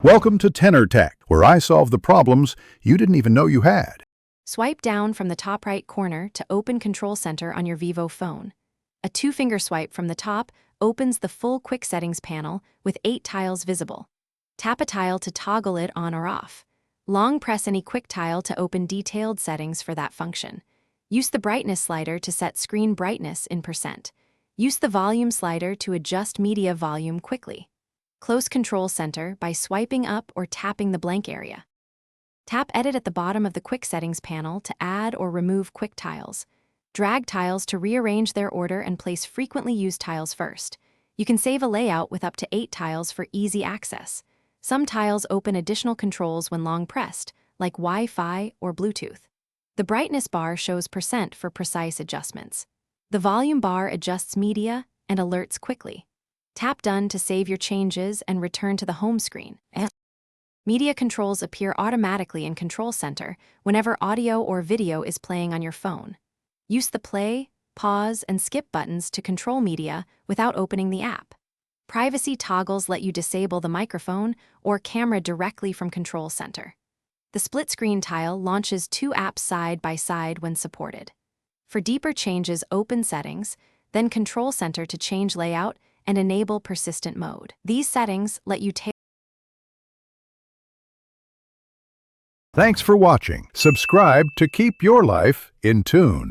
Welcome to Tenor Tech, where I solve the problems you didn't even know you had. Swipe down from the top right corner to open Control Center on your Vivo phone. A two-finger swipe from the top opens the full Quick Settings panel with 8 tiles visible. Tap a tile to toggle it on or off. Long press any quick tile to open detailed settings for that function. Use the brightness slider to set screen brightness in %. Use the volume slider to adjust media volume quickly. Close Control Center by swiping up or tapping the blank area. Tap Edit at the bottom of the Quick Settings panel to add or remove quick tiles. Drag tiles to rearrange their order and place frequently used tiles first. You can save a layout with up to 8 tiles for easy access. Some tiles open additional controls when long pressed, like Wi-Fi or Bluetooth. The brightness bar shows % for precise adjustments. The volume bar adjusts media and alerts quickly. Tap Done to save your changes and return to the home screen. Media controls appear automatically in Control Center whenever audio or video is playing on your phone. Use the play, pause, and skip buttons to control media without opening the app. Privacy toggles let you disable the microphone or camera directly from Control Center. The split screen tile launches 2 apps side by side when supported. For deeper changes, open Settings, then Control Center to change layout and enable persistent mode. These settings let you tailor. Thanks for watching. Subscribe to keep your life in tune.